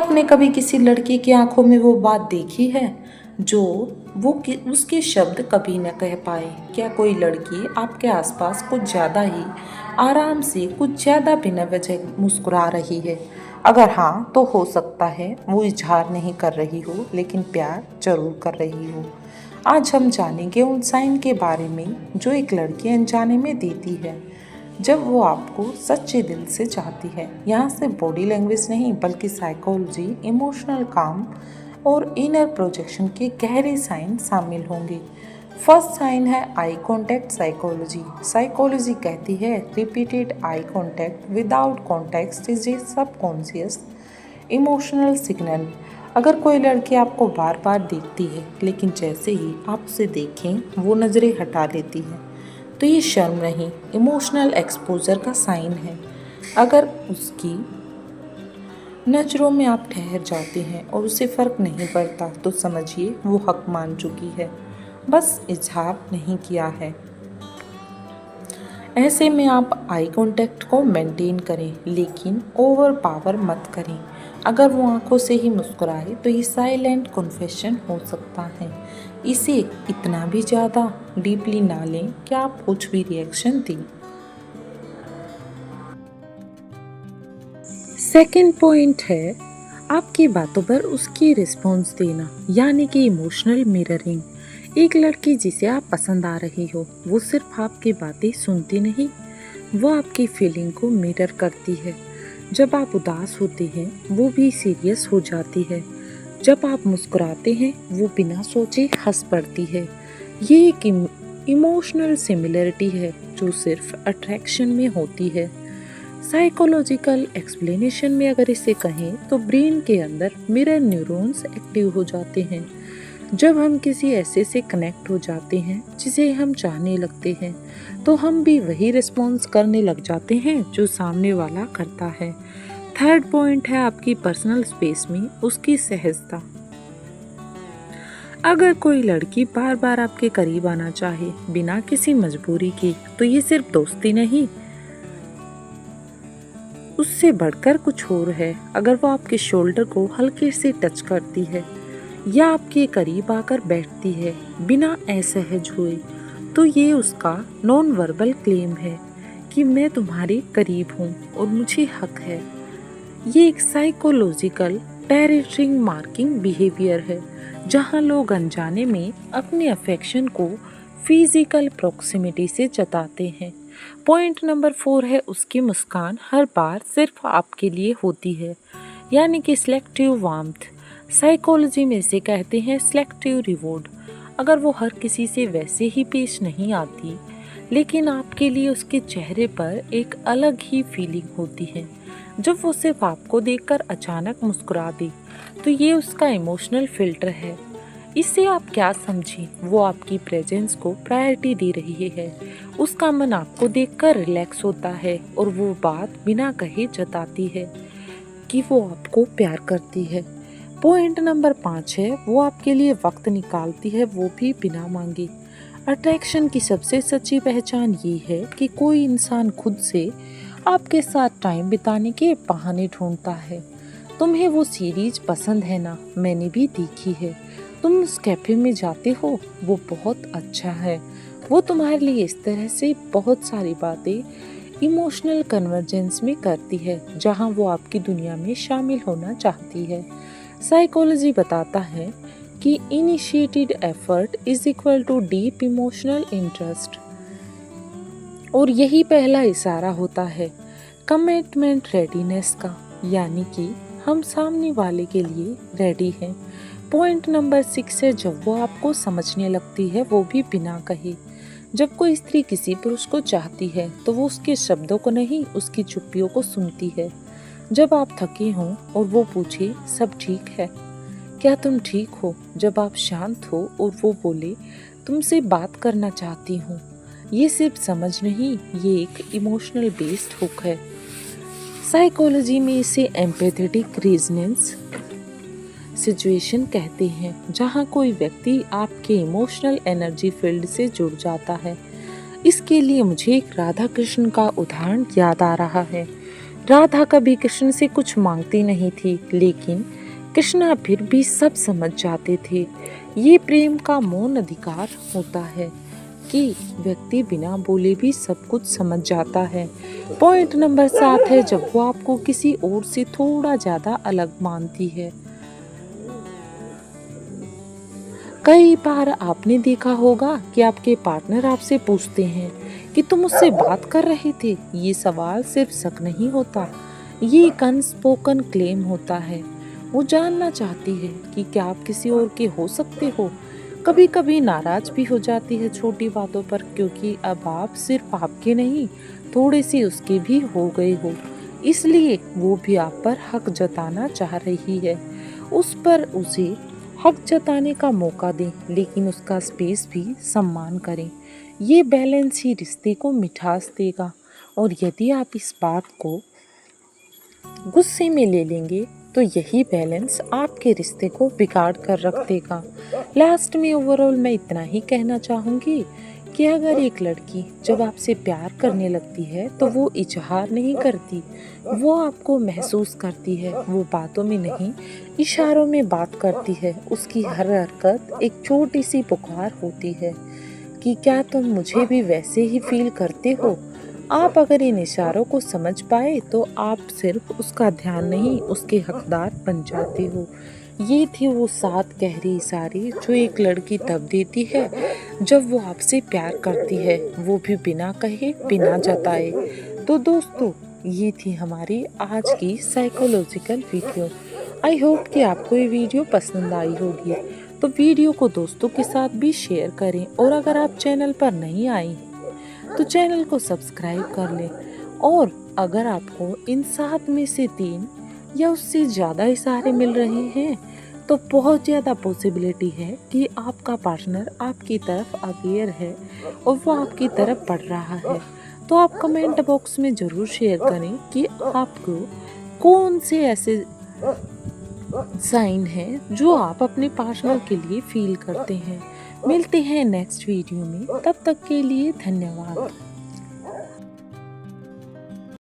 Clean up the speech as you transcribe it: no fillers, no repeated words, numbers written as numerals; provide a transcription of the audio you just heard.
आपने कभी किसी लड़की की आंखों में वो बात देखी है जो उसके शब्द कभी न कह पाए? क्या कोई लड़की आपके आसपास कुछ ज़्यादा ही आराम से, कुछ ज़्यादा बिना वजह मुस्कुरा रही है? अगर हाँ, तो हो सकता है वो इजहार नहीं कर रही हो, लेकिन प्यार जरूर कर रही हो। आज हम जानेंगे उन साइन के बारे में जो एक लड़की अनजाने में देती है जब वो आपको सच्चे दिल से चाहती है। यहाँ से बॉडी लैंग्वेज नहीं, बल्कि साइकोलॉजी, इमोशनल काम और इनर प्रोजेक्शन के गहरे साइन शामिल होंगे। फर्स्ट साइन है आई कांटेक्ट साइकोलॉजी। साइकोलॉजी कहती है repeated eye contact without context is a subconscious emotional signal. अगर कोई लड़की आपको बार बार देखती है, लेकिन जैसे ही आप उसे देखें वो नज़रें हटा लेती है, तो ये शर्म नहीं, इमोशनल एक्सपोजर का साइन है। अगर उसकी नज़रों में आप ठहर जाते हैं और उसे फ़र्क नहीं पड़ता, तो समझिए वो हक मान चुकी है, बस इजहार नहीं किया है। ऐसे में आप आई कांटेक्ट को मेंटेन करें, लेकिन ओवर पावर मत करें। अगर वो आंखों से ही मुस्कुराए तो ये साइलेंट कन्फेशन हो सकता है। इसे इतना भी ज़्यादा डीपली ना लें कि आप कुछ भी रिएक्शन दें। सेकंड पॉइंट है आपकी बातों पर उसकी रिस्पॉन्स देना, यानी कि इमोशनल मिररिंग। एक लड़की जिसे आप पसंद आ रही हो, वो सिर्फ आपकी बातें सुनती नहीं, वो आपकी फीलिंग को मिरर करती है। जब आप उदास होते हैं वो भी सीरियस हो जाती है, जब आप मुस्कुराते हैं वो बिना सोचे हंस पड़ती है। ये एक इमोशनल सिमिलरिटी है जो सिर्फ अट्रैक्शन में होती है। साइकोलॉजिकल एक्सप्लेनेशन में अगर इसे कहें तो ब्रेन के अंदर मिरर न्यूरॉन्स एक्टिव हो जाते हैं। जब हम किसी ऐसे से कनेक्ट हो जाते हैं जिसे हम चाहने लगते हैं, तो हम भी वही रिस्पॉन्स करने लग जाते हैं जो सामने वाला करता है। थर्ड पॉइंट है आपकी पर्सनल स्पेस में उसकी सहजता। अगर कोई लड़की बार बार आपके करीब आना चाहे बिना किसी मजबूरी के, तो ये सिर्फ दोस्ती नहीं, उससे बढ़कर कुछ और है। अगर वो आपके शोल्डर को हल्के से टच करती है या आपके करीब आकर बैठती है बिना असहज हुए, तो ये उसका नॉन वर्बल क्लेम है कि मैं तुम्हारे करीब हूँ और मुझे हक है। ये एक साइकोलॉजिकल टेरिटरी मार्किंग बिहेवियर है, जहाँ लोग अनजाने में अपने अफेक्शन को फिजिकल प्रॉक्सिमिटी से जताते हैं। पॉइंट नंबर 4 है उसकी मुस्कान हर बार सिर्फ आपके लिए होती है, यानी कि सिलेक्टिव वार्मथ। साइकोलॉजी में इसे कहते हैं सिलेक्टिव रिवॉर्ड। अगर वो हर किसी से वैसे ही पेश नहीं आती, लेकिन आपके लिए उसके चेहरे पर एक अलग ही फीलिंग होती है, जब वो सिर्फ आपको देखकर अचानक मुस्कुरा दे, तो ये उसका इमोशनल फिल्टर है। इससे आप क्या समझें, वो आपकी प्रेजेंस को प्रायोरिटी दे रही है, उसका मन आपको देखकर रिलैक्स होता है और वो बात बिना कहे जताती है कि वो आपको प्यार करती है। पॉइंट नंबर 5 है वो आपके लिए वक्त निकालती है, वो भी बिना मांगे। अट्रैक्शन की सबसे सच्ची पहचान ये है कि कोई इंसान खुद से आपके साथ टाइम बिताने के बहाने ढूंढता है। तुम्हें वो सीरीज पसंद है ना, मैंने भी देखी है, तुम उस कैफे में जाते हो, वो बहुत अच्छा है। वो तुम्हारे लिए इस तरह से बहुत सारी बातें इमोशनल कन्वर्जेंस में करती है, जहां वो आपकी दुनिया में शामिल होना चाहती है। साइकोलॉजी बताता है कि initiated effort is equal to deep emotional interest, और यही पहला इशारा होता है कमिटमेंट रेडीनेस का, यानी कि हम सामने वाले के लिए रेडी हैं। पॉइंट नंबर 6 है जब वो आपको समझने लगती है, वो भी बिना कहे। जब कोई स्त्री किसी पुरुष को चाहती है तो वो उसके शब्दों को नहीं, उसकी चुप्पियों को सुनती है। जब आप थके हों और वो पूछे सब ठीक है, क्या तुम ठीक हो? जब आप शांत हो और वो बोले तुमसे बात करना चाहती हूँ, ये सिर्फ समझ नहीं, ये एक इमोशनल बेस्ड हुक है। साइकोलॉजी में इसे एम्पैथेटिक रेजोनेंस सिचुएशन कहते हैं, जहाँ कोई व्यक्ति आपके इमोशनल एनर्जी फील्ड से जुड़ जाता है। इसके लिए मुझे एक राधा कृष्ण का उदाहरण याद आ रहा है। राधा कभी कृष्ण से कुछ मांगती नहीं थी, लेकिन कृष्णा फिर भी सब समझ जाते थे। ये प्रेम का मौन अधिकार होता है कि व्यक्ति बिना बोले भी सब कुछ समझ जाता है। पॉइंट नंबर 7 है जब वो आपको किसी और से थोड़ा ज्यादा अलग मानती है। कई बार आपने देखा होगा कि आपके पार्टनर आपसे पूछते हैं कि तुम मुझसे बात कर रहे थे। ये सवाल सिर्फ शक नहीं होता, ये एक अनस्पोकन क्लेम होता है। वो जानना चाहती है कि क्या आप किसी और के हो सकते हो। कभी कभी नाराज भी हो जाती है छोटी बातों पर, क्योंकि अब आप सिर्फ आपके नहीं, थोड़े से उसके भी हो गए हो। इसलिए वो भी आप पर हक जताना चाह रही है। उस पर उसे हक जताने का मौका दें, लेकिन उसका स्पेस भी सम्मान करें। ये बैलेंस ही रिश्ते को मिठास देगा। और यदि आप इस बात को गुस्से में ले लेंगे तो यही बैलेंस आपके रिश्ते को बिगाड़ कर रख देगा। लास्ट में ओवरऑल मैं इतना ही कहना चाहूँगी कि अगर एक लड़की जब आपसे प्यार करने लगती है तो वो इजहार नहीं करती, वो आपको महसूस करती है। वो बातों में नहीं, इशारों में बात करती है। उसकी हर हरकत एक छोटी सी पुकार होती है कि क्या तुम मुझे भी वैसे ही फील करते हो। आप अगर इन इशारों को समझ पाए तो आप सिर्फ उसका ध्यान नहीं, उसके हकदार बन जाते हो। ये थी वो 7 गहरे इशारे जो एक लड़की तब देती है जब वो आपसे प्यार करती है, वो भी बिना कहे, बिना जताए। तो दोस्तों, ये थी हमारी आज की साइकोलॉजिकल वीडियो। आई होप कि आपको ये वीडियो पसंद आई होगी। तो वीडियो को दोस्तों के साथ भी शेयर करें, और अगर आप चैनल पर नहीं आए तो चैनल को सब्सक्राइब कर लें। और अगर आपको इन 7 में से 3 या उससे ज़्यादा इशारे मिल रहे हैं तो बहुत ज़्यादा पॉसिबिलिटी है कि आपका पार्टनर आपकी तरफ अवेयर है और वो आपकी तरफ बढ़ रहा है। तो आप कमेंट बॉक्स में ज़रूर शेयर करें कि आपको कौन से ऐसे साइन है जो आप अपने पार्टनर के लिए फील करते हैं। मिलते हैं नेक्स्ट वीडियो में, तब तक के लिए धन्यवाद।